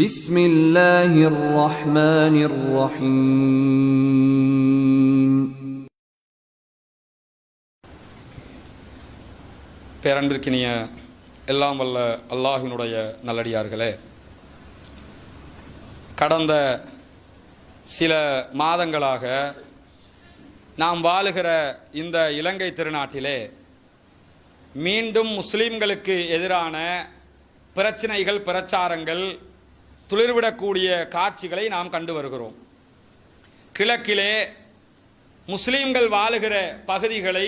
بسم الله الرحمن الرحيم. பேரன்பிற்கினிய எல்லாம் வல்ல அல்லாஹ்வினுடைய நல்லடியார்களே, கடந்த சில மாதங்களாக நாம் வாழுகிற இந்த இலங்கை திருநாட்டிலே மீண்டும் முஸ்லிம்களுக்கு எதிரான பிரச்சனைகள், பிரச்சாரங்கள் துளிர்விடக்கூடிய காட்சிகளை நாம் கண்டு வருகிறோம். கிழக்கிலே முஸ்லிம்கள் வாழுகிற பகுதிகளை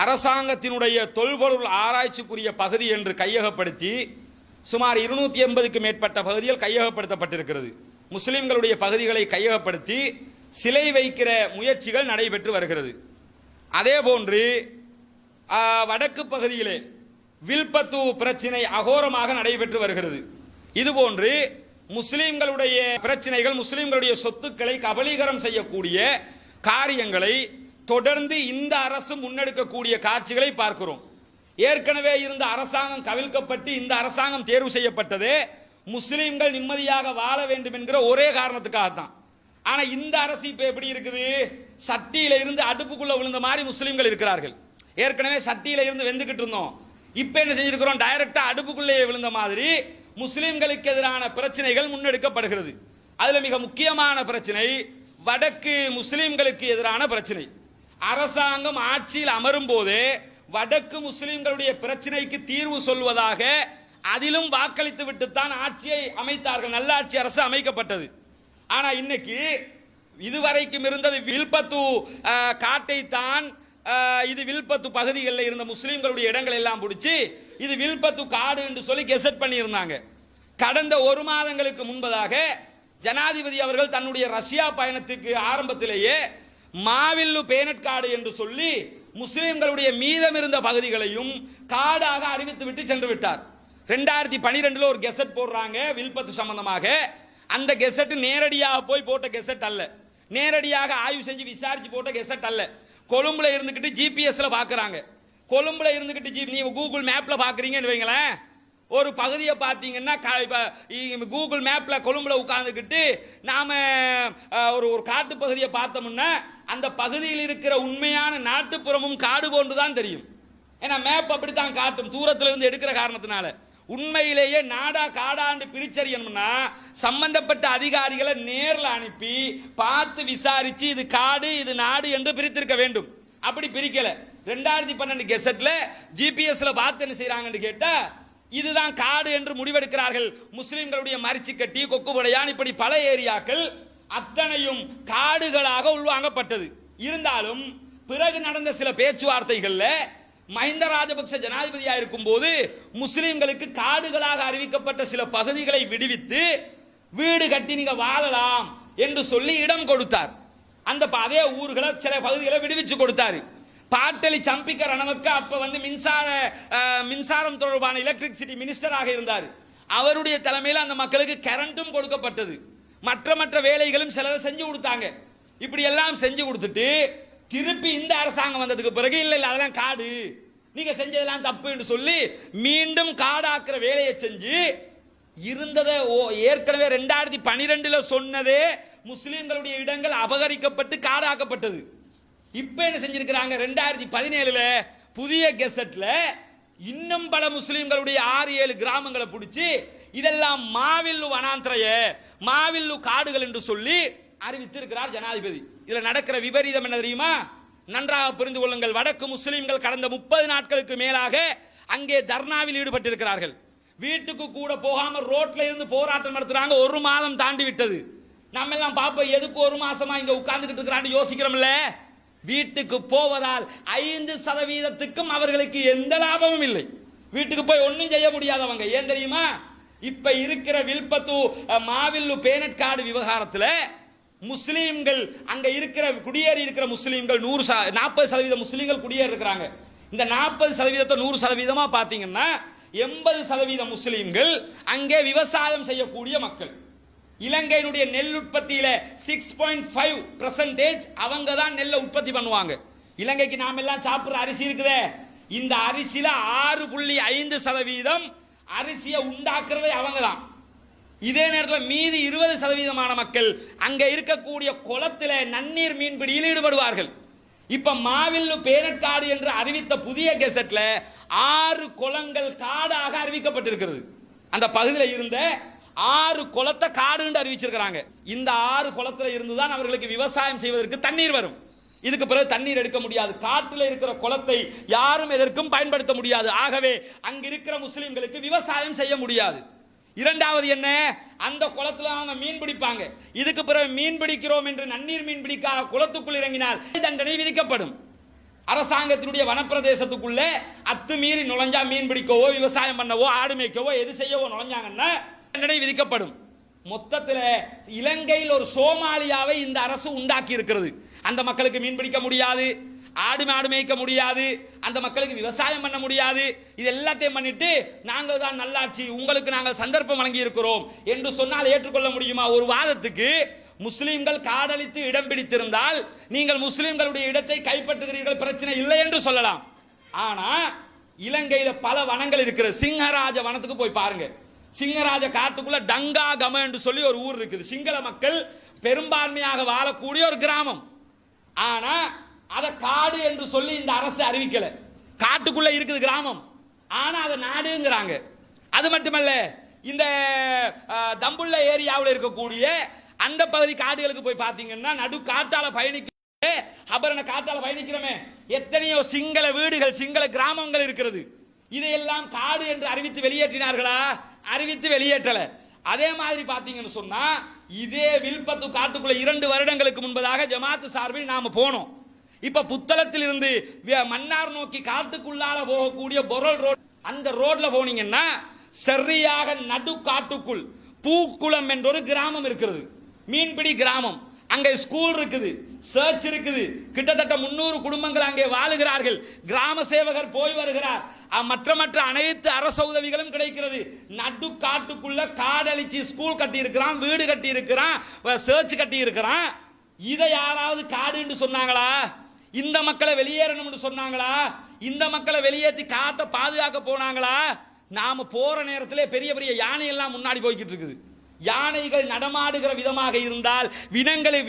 அரசாங்கத்தினுடைய தொல்பொருள் ஆராய்ச்சிக்குரிய பகுதி என்று கையகப்படுத்தி சுமார் 280க்கும் மேற்பட்ட பகுதிகள் கையகப்படுத்தப்பட்டிருக்கிறது. முஸ்லிம்களுடைய பகுதிகளை கையகப்படுத்தி சிலை வைக்கிற முயற்சிகள் நடைபெற்று வருகிறது. அதே போன்று வடக்கு பகுதியிலே வில்பத்து பிரச்சினை அகோரமாக நடைபெற்று வருகிறது. இதுபோன்று முஸ்லிம்களுடைய பிரச்சனைகள், முஸ்லிம்களுடைய சொத்துக்களை கபலீகரம் செய்யக்கூடிய காரியங்களை தொடர்ந்து இந்த அரசு முன்னெடுக்கக்கூடிய காட்சிகளை பார்க்கிறோம். ஏற்கனவே இருந்த அரசாங்கம் கவிழ்க்கப்பட்டு இந்த அரசாங்கம் தேர்வு செய்யப்பட்டதே முஸ்லிம்கள் நிம்மதியாக வாழ வேண்டும் என்கிற ஒரே காரணத்துக்காகத்தான். ஆனா இந்த அரசு இப்ப எப்படி இருக்குது? சட்டியில இருந்து அடுப்புக்குள்ள விழுந்த மாதிரி முஸ்லிம்கள் இருக்கிறார்கள். ஏற்கனவே சட்டியில இருந்து வெந்துகிட்டு இருந்தோம், இப்ப என்ன செஞ்சிருக்கிறோம்? டைரக்டா அடுப்புக்குள்ளேயே விழுந்த மாதிரி முஸ்லிம்களுக்கு எதிரான பிரச்சனைகள் முன்னெடுக்கப்படுகிறது. அதுல மிக முக்கியமான பிரச்சனை வடக்கு முஸ்லிம்களுக்கு எதிரான பிரச்சனை. அரசாங்கம் ஆட்சியில் அமரும் போதே வடக்கு முஸ்லிம்களுடைய பிரச்சனைக்கு தீர்வு சொல்வதாக அதிலும் வாக்களித்து விட்டுத்தான் ஆட்சியை அமைத்தார்கள். நல்லாட்சி அரசு அமைக்கப்பட்டது. ஆனா இன்னைக்கு இதுவரைக்கும் இருந்தது வில்பத்து காட்டைத்தான். இது வில்பத்து பகுதிகளில் இருந்த முஸ்லிம்களுடைய இடங்கள் எல்லாம் பிடிச்சி இது வில்பத்து காடு என்று சொல்லி கெசட் பண்ணி இருந்தாங்க. கடந்த ஒரு மாதங்களுக்கு முன்பதாக ஜனாதிபதி அவர்கள் தன்னுடைய ரஷ்யா பயணத்துக்கு ஆரம்பத்திலேயே மாவில்லு பேனட் காடு என்று சொல்லி முஸ்லிம்களுடைய மீதம் இருந்த பகுதிகளையும் காடாக அறிவித்து விட்டு சென்று விட்டார். 2012 ஒரு கெசட் போடுறாங்க வில்பத்து சம்பந்தமாக. அந்த கெசட் நேரடியாக போய் போட்ட கெசட் அல்ல, நேரடியாக ஆய்வு செஞ்சு விசாரிச்சு போட்ட கெசட் அல்ல. கொழும்புல இருந்துகிட்டு ஜிபிஎஸ்ல பாக்குறாங்க. கொழும்புல இருந்துகிட்டு நீங்க கூகுள் மேப்ல பாக்குறீங்கன்னு வைங்களேன், ஒரு பகுதியை பார்த்தீங்கன்னா கூகுள் மேப்ல கொழும்புல உட்கார்ந்துக்கிட்டு நாம ஒரு காட்டு பகுதியை பார்த்தோம்னா அந்த பகுதியில் இருக்கிற உண்மையான நாட்டுப்புறமும் காடு போன்றுதான் தெரியும். ஏன்னா மேப் அப்படித்தான் காட்டும், தூரத்துல இருந்து எடுக்கிற காரணத்தினால. உண்மையிலேயே நாடா காடாண்டு பிரிச்சறியணும்னா சம்பந்தப்பட்ட அதிகாரிகளை நேர்ல அனுப்பி பார்த்து விசாரிச்சு இது காடு இது நாடு என்று பிரித்திருக்க வேண்டும். அப்படி பிரிக்கல. 2012 கெசட்ல ஜிபிஎஸ்ல பார்த்து என்ன செய்யறாங்கன்னு கேட்டா இதுதான் காடு என்று முடிவெடுக்கிறார்கள். முஸ்லிம்களுடைய மரிச்சிக்கட்டி, கொக்குபடையான், இப்படி பல ஏரியாக்கள் அத்தனையும் காடுகளாக உள்வாங்கப்பட்டது. இருந்தாலும் பிறகு நடந்த சில பேச்சுவார்த்தைகள்ல மஹிந்த ராஜபக்ச ஜனாதிபதியாக இருக்கும் போது முஸ்லிம்களுக்கு காடுகளாக அறிவிக்கப்பட்ட சில பகுதிகளை விடுவித்து வீடு கட்டி நீங்க வாழலாம் என்று சொல்லி இடம் கொடுத்தார். அந்த அதே ஊர்களை சில பகுதிகளை விடுவிச்சு கொடுத்தாரு. பாட்டலி சம்பிக்க ரணவக்க அப்ப மின்சாரம் தொடர்பான எலக்ட்ரிசிட்டி மினிஸ்டராக இருந்தார். அவருடைய தலைமையில் அந்த மக்களுக்கு கரண்ட்டும் கொடுக்கப்பட்டது. மற்ற வேலைகளும் சிலரை செஞ்சு கொடுத்தாங்க. இப்படி எல்லாம் செஞ்சு கொடுத்துட்டு திருப்பி இந்த அரசாங்கம் வந்ததுக்கு பிறகு இல்ல அதெல்லாம் காடு, நீங்க செஞ்சதெல்லாம் தப்பு என்று சொல்லி மீண்டும் காடாக்குற வேலையை செஞ்சு இருந்ததை ஏற்கனவே 2012 சொன்னதே முஸ்லிம்களுடைய இடங்கள் அபகரிக்கப்பட்டு காடாக்கப்பட்டது. இப்ப என்ன செஞ்சிருக்கிறாங்க? 2017 புதிய கெசட்ல இன்னும் பல முஸ்லிம்களுடைய 6-7 கிராமங்களை பிடிச்சி இதெல்லாம் மாவில்லு வனாந்திரய, மாவில்லு காடுகள் என்று சொல்லி அறிவித்திருக்கிறார் ஜனாதிபதி. இதுல நடக்கிற விபரீதம் என்ன தெரியுமா? நன்றாக புரிந்து கொள்ளுங்கள். வடக்கு முஸ்லிம்கள் கடந்த 30 நாட்களுக்கு மேலாக அங்கே தர்ணாவில் ஈடுபட்டிருக்கிறார்கள். வீட்டுக்கு கூட போகாம ரோட்ல இருந்து போராட்டம் நடத்துறாங்க. 1 மாதம் தாண்டி விட்டது. நம்ம எல்லாம் பாப்போம், எதுக்கு 1 மாசமா இங்க உட்கார்ந்துகிட்டு இருக்கிறான்னு யோசிக்கிறோம்ல. வீட்டுக்கு போவதால் 5% அவர்களுக்கு எந்த லாபமும் இல்லை. வீட்டுக்கு போய் ஒன்னும் செய்ய முடியாதவங்க. ஏன் தெரியுமா? இப்ப இருக்கிற வில்பத்து மாவில்லு பேனட் காடு விவகாரத்துல முஸ்லீம்கள் அங்க இருக்கிற குடியேறி இருக்கிற முஸ்லீம்கள் 40% முஸ்லீம்கள் குடியேறி இருக்கிறாங்க. இந்த 40% 100% பாத்தீங்கன்னா 80% முஸ்லீம்கள் அங்கே விவசாயம் செய்யக்கூடிய மக்கள். இலங்கையினுடைய நெல் உற்பத்தியில 6.5% அவங்க தான் நெல்லை உற்பத்தி பண்ணுவாங்க. இலங்கைக்கு நாம எல்லாம் சாப்பிடுற அரிசி இருக்குதே, இந்த அரிசியில 6.5% அரிசியை உண்டாக்குறதே அவங்க தான். இதே நேரத்தில் மீதி 20% மக்கள் அங்க இருக்கக்கூடிய குளத்தில் நன்னீர் மீன்பிடியில் ஈடுபடுவார்கள். இப்ப மாவில்லு பேரட்காடு என்று அறிவித்த புதிய கெசட்ல 6 குளங்கள் காடாக அறிவிக்கப்பட்டிருக்கிறது. அந்த பகுதியில் இருந்த 6 குளத்தை காடு என்று அறிவிச்சிருக்கிறாங்க. இந்த 6 குளத்தில் இருந்துதான் அவர்களுக்கு விவசாயம் செய்வதற்கு தண்ணீர் வரும். இதுக்கு பிறகு தண்ணீர் எடுக்க முடியாது. காட்டில் இருக்கிற குளத்தை யாரும் எதற்கும் பயன்படுத்த முடியாது. ஆகவே அங்க இருக்கிற முஸ்லிம்களுக்கு விவசாயம் செய்ய முடியாது. இரண்டாவது என்ன, அந்த குளத்துல அவங்க மீன் பிடிப்பாங்க. இதுக்கு பிறகு மீன் பிடிக்கிறோம் என்று நன்னீர் மீன் பிடிக்காத குளத்துக்குள் இறங்கினால் தண்டனை விதிக்கப்படும். அரசாங்கத்தினுடைய வனப்பிரதேசத்துக்குள்ளே அத்துமீறி நுழைஞ்சா மீன் பிடிக்கவோ விவசாயம் பண்ணவோ ஆடு மேய்க்கவோ எது செய்யவோ நுழைஞ்சாங்கன்னா தண்டனை விதிக்கப்படும். மொத்தத்தில் இலங்கையில் ஒரு சோமாலியாவை இந்த அரசு உண்டாக்கி இருக்கிறது. அந்த மக்களுக்கு மீன் பிடிக்க முடியாது, ஆடு மாடு மேய்க்க முடியாது, அந்த மக்களுக்கு விவசாயம் பண்ண முடியாது. இது எல்லாத்தையும் பண்ணிட்டு நாங்கள் தான் நல்லாட்சி, உங்களுக்கு நாங்கள் சந்தர்ப்பம் வழங்கி இருக்கிறோம் என்று சொன்னால் ஏற்றுக்கொள்ள முடியுமா? ஒரு வாதத்துக்கு முஸ்லிம்கள் காடழித்து இடம் பிடித்திருந்தால் நீங்கள் முஸ்லிம்களுடைய இடத்தை கைப்பற்றுகிறீர்கள், பிரச்சனை இல்லை என்று சொல்லலாம். ஆனா இலங்கையில் பல வனங்கள் இருக்கிறது. சிங்கராஜ வனத்துக்கு போய் பாருங்க. சிங்கராஜ காட்டுக்குள்ள டங்கா கம என்று சொல்லி ஒரு ஊர் இருக்குது. சிங்கள மக்கள் பெரும்பான்மையாக வாழக்கூடிய ஒரு கிராமம். ஆனா அதை காடு என்று சொல்லி இந்த அரசு அறிவிக்கல. காட்டுக்குள்ள இருக்குது கிராமம், ஆனா அதை நாடுங்கிறாங்க. அது மட்டுமல்ல, இந்த தம்புள்ள ஏரியாவில் இருக்கக்கூடிய அந்த பகுதி காடுகளுக்கு போய் பார்த்தீங்கன்னா நடு காட்டால பயணிக்க அபரண காட்டால பயணிக்கிறோமே, எத்தனையோ சிங்கள வீடுகள் சிங்கள கிராமங்கள் இருக்கிறது. இதையெல்லாம் காடு என்று அறிவித்து வெளியேற்றினார்களா? அறிவித்து வெளியேற்றல. அதே மாதிரி பார்த்தீங்கன்னு சொன்னா இதே வில்பத்து காட்டுக்குள்ள 2 வருடங்களுக்கு முன்பதாக ஜமாத்து சார்பில் நாம போனோம். இப்ப புத்தளத்தில் இருந்து மன்னார் நோக்கி காட்டுக்குள்ளால போகக்கூடிய பொருள் ரோட், அந்த ரோட்ல போனீங்கன்னா சரியாக நடு காட்டுக்குள் பூக்குளம் என்ற ஒரு கிராமம் இருக்கிறது, மீன்பிடி கிராமம். அங்கே ஸ்கூல் இருக்குது, சர்ச் இருக்குது, கிட்டத்தட்ட 300 குடும்பங்கள் அங்கே வாழுகிறார்கள். கிராம சேவகர் போய் வருகிறார், மற்ற அனைத்து அரச உதவிகளும் கிடைக்கிறது. நடு காட்டுக்குள்ள காடழிச்சு ஸ்கூல் கட்டி இருக்கிறான், வீடு கட்டி இருக்கிறான், சர்ச் கட்டி இருக்கிறான். இதை யாராவது காடு என்று சொன்னாங்களா? இந்த மக்களை வெளியேறணும் சொன்னாங்களா? இந்த மக்களை வெளியேற்றி காட்டை பாதுகாக்க போனாங்களா? நாம போற நேரத்திலே பெரிய பெரிய யானை எல்லாம் முன்னாடி போய்கிட்டு இருக்குது. யானைகள் நடமாடுகிற விதமாக இருந்தால்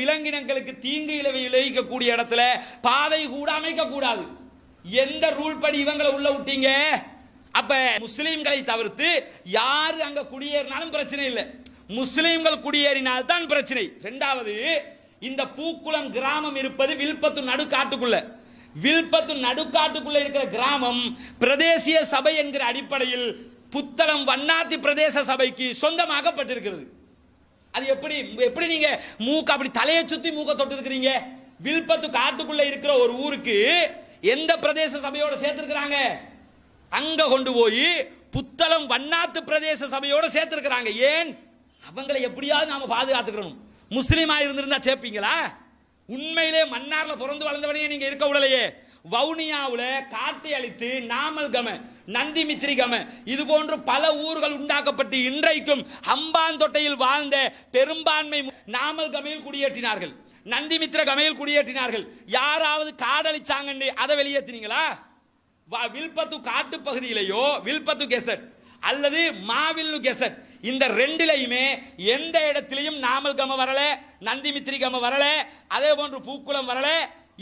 விலங்கினங்களுக்கு தீங்கு விளைவிக்கக்கூடிய இடத்துல பாதை கூட அமைக்க கூடாது. எந்த ரூல் படி இவங்களை உள்ள விட்டீங்க? அப்ப முஸ்லிம்களை தவிர்த்து யாரு அங்க குடியேறினாலும் பிரச்சனை இல்லை, முஸ்லிம்கள் குடியேறினால் தான் பிரச்சனை. இரண்டாவது, இந்த பூக்குளம் கிராமம் இருப்பது வில்பத்து நடுக்காட்டுக்குள்ள. வில்பத்து நடுக்காட்டுக்குள்ள இருக்கிற கிராமம் பிரதேசிய சபை என்கிற அடிப்படையில் புத்தளம் வண்ணாத்தி பிரதேச சபைக்கு சொந்தமாக்கப்பட்டிருக்கிறது. அது எப்படி நீங்க மூக்க அப்படி தலையை சுத்தி மூக்க தொட்டு இருக்கிறீங்க? வில்பத்து காட்டுக்குள்ள இருக்கிற ஒரு ஊருக்கு எந்த பிரதேச சபையோட சேர்த்திருக்கிறாங்க? அங்க கொண்டு போய் புத்தளம் வண்ணாத்து பிரதேச சபையோட சேர்த்திருக்கிறாங்க. ஏன்? அவங்களை எப்படியாவது நாம பாதுகாத்துக்கணும். முஸ்லீமா இருந்திருந்தா சேர்ப்பீங்களா? உண்மையிலே மன்னார்ல பிறந்து வளர்ந்தவனையே நீங்க இருக்க விடலையே. வவுனியாவுல காட்டை அழித்து நாமல்கம, நந்திமித்திரிகம இது போன்று பல ஊர்கள் உண்டாக்கப்பட்டு இன்றைக்கும் ஹம்பாந்தொட்டையில் வாழ்ந்த பெரும்பான்மை நாமல்கமையில் குடியேற்றினார்கள், நந்திமித்திர கமையில் குடியேற்றினார்கள். யாராவது காடழிச்சாங்க அதை வெளியேற்றினீங்களா? வில்பத்து காட்டு பகுதியிலேயோ வில்பத்து கெசட் அல்லது மாவில்லு கெசட், இந்த ரெண்டிலையுமே எந்த இடத்திலையும் நாமல்கம வரல, நந்திமித்திரிகம வரல, அதே போன்று பூக்குளம் வரல.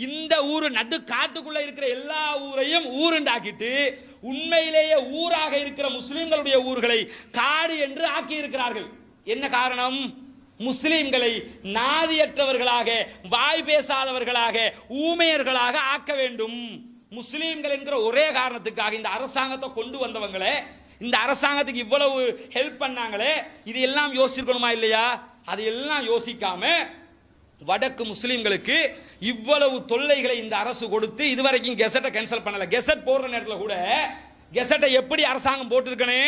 இந்த ஊரு நடு காட்டுக்குள்ள இருக்கிற எல்லா ஊரையும் ஊருண்டாக்கிட்டு உண்மையிலேயே ஊராக இருக்கிற முஸ்லிம்களுடைய ஊர்களை காடு என்று ஆக்கி இருக்கிறார்கள். என்ன காரணம்? முஸ்லிம்களை நாதியற்றவர்களாக, வாய் பேசாதவர்களாக, ஊமையர்களாக ஆக்க வேண்டும். முஸ்லிம்கள் என்கிற ஒரே காரணத்துக்காக இந்த அரசாங்கத்தை கொண்டு வந்தவங்களே, இந்த அரசாங்கத்துக்கு இவ்வளவு ஹெல்ப் பண்ணாங்களே, இது எல்லாம் யோசிக்கணுமா இல்லையா? அதையெல்லாம் யோசிக்காம வடக்கு முஸ்லிம்களுக்கு இவ்வளவு தொல்லைகளை இந்த அரசு கொடுத்து இதுவரைக்கும் கெசட்டை கேன்சல் பண்ணல. கெசட் போடுற நேரத்தில் கூட கெசட்டை எப்படி அரசாங்கம் போட்டிருக்கனே,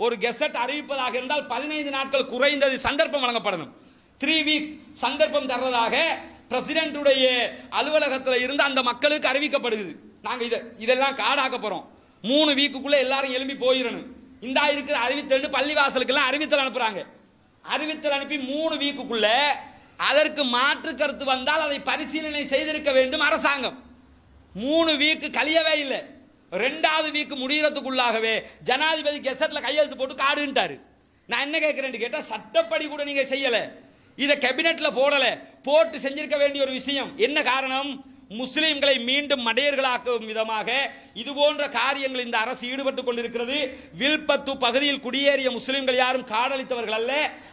ஒரு கெசட் அறிவிப்பதாக இருந்தால் 15 நாட்கள் குறைந்தது சந்தர்ப்பம் வழங்கப்படணும். 3 வீக் சந்தர்ப்பம் தர்றதாக பிரசிடென்ட்டுடைய அலுவலகத்தில் இருந்து அந்த மக்களுக்கு அறிவிக்கப்படுகிறது. நாங்க இதெல்லாம் காடாக்க போறோம், 3 வீக்குக்குள்ள எல்லாரும் எழும்பி போயிடணும். இந்த இருக்கிற அறிவித்தல் பள்ளிவாசலுக்கெல்லாம் அறிவித்தல் அனுப்புறாங்க. அறிவித்தல் அனுப்பி 3 வீக்குக்குள்ள அதற்கு மாற்று கருத்து வந்தால் அதை பரிசீலனை செய்திருக்க வேண்டும் அரசாங்கம். 3 வீக்கு கழியவே இல்லை. 2வது வீக்கு முடிகிறதுக்குள்ளாகவே ஜனாதிபதி கெசட்ல கையெழுத்து போட்டு காடுன்ட்டாரு. நான் என்ன கேட்கிறேன்னு கேட்டா சட்டப்படி கூட நீங்க செய்யல, இதை கேபினெட்ல போடல, போட்டு செஞ்சிருக்க வேண்டிய ஒரு விஷயம். என்ன காரணம்? முஸ்லிம்களை மீண்டும் மடையர்களாக்கும் விதமாக இது போன்ற காரியங்கள் இந்த அரசு ஈடுபட்டுக் கொண்டிருக்கிறது. வில்பத்து பகுதியில் குடியேறிய முஸ்லிம்கள் யாரும் காடழித்தவர்கள் அல்ல.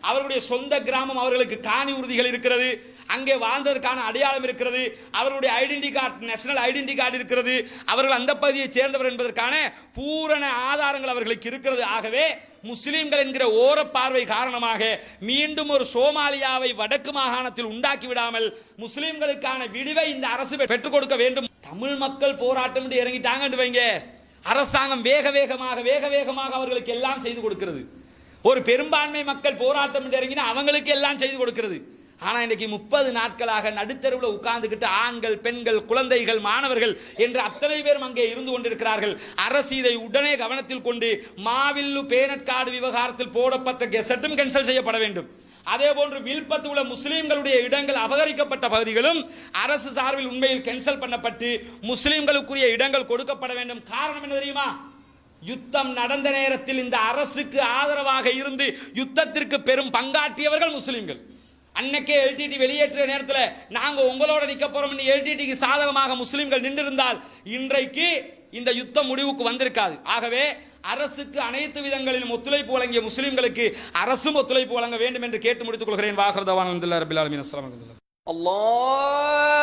அவர்களுடைய சொந்த கிராமம், அவர்களுக்கு காணி உறுதிகள் இருக்கிறது, அங்கே வாழ்ந்ததற்கான அடையாளம் இருக்கிறது, அவர்களுடைய identity card, national identity card இருக்கிறது, அவர்கள் அந்த பகுதியை சேர்ந்தவர் என்பதற்கான பூரண ஆதாரங்கள் அவர்களுக்கு இருக்கிறது. ஆகவே முஸ்லிம்கள் என்கிற ஓர பார்வை காரணமாக மீண்டும் ஒரு சோமாலியாவை வடக்கு மாகாணத்தில் உண்டாக்கி விடாமல் முஸ்லிம்களுக்கான விடிவை இந்த அரசு பெற்றுக் கொடுக்க வேண்டும். தமிழ் மக்கள் போராட்டம் என்று இறங்கிட்டாங்க வைங்க, அரசாங்கம் வேக வேகமாக அவர்களுக்கு எல்லாம் செய்து கொடுக்கிறது. ஒரு பெரும்பான்மை மக்கள் போராட்டம் என்று இறங்கினா அவங்களுக்கு எல்லாம் செய்து கொடுக்கிறது. ஆனா இன்னைக்கு 30 நாட்களாக நடுத்தருவில் உட்கார்ந்துகிட்டு ஆண்கள், பெண்கள், குழந்தைகள், மாணவர்கள் என்று அத்தனை பேரும் அங்கே இருந்து கொண்டிருக்கிறார்கள். அரசு இதை உடனே கவனத்தில் கொண்டு மாவில்லு பேனட்காடு விவகாரத்தில் போடப்பட்ட கெசட்டும் கேன்சல் செய்யப்பட வேண்டும். அதே போன்று வில்பத்து உள்ள முஸ்லிம்களுடைய இடங்கள் அபகரிக்கப்பட்ட பகுதிகளும் அரசு சார்பில் உண்மையில் கேன்சல் பண்ணப்பட்டு முஸ்லிம்களுக்குரிய இடங்கள் கொடுக்கப்பட வேண்டும். காரணம் என்ன தெரியுமா? யுத்தம் நடந்த நேரத்தில் இந்த அரசுக்கு ஆதரவாக இருந்து யுத்தத்திற்கு பெரும் பங்காற்றியவர்கள் முஸ்லிம்கள். அன்னைக்கே எல்டிடி வெளியேற்ற நேரத்தில் நாங்க உங்களோட நிக்க போறோம், எல்டிடிக்கு சாதகமாக முஸ்லிம்கள் நின்றிருந்தால் இன்றைக்கு இந்த யுத்தம் முடிவுக்கு வந்திருக்காது. ஆகவே அரசுக்கு அனைத்து விதங்களிலும் ஒத்துழைப்பு வழங்கிய முஸ்லிம்களுக்கு அரசும் ஒத்துழைப்பு வழங்க வேண்டும் என்று கேட்டு முடித்துக் கொள்கிறேன். வாஹர் தவான் அல்ஹம்துலில்லாஹி ரப்பில் ஆலமீன். அஸ்ஸலாமு அலைக்கும். அல்லாஹ்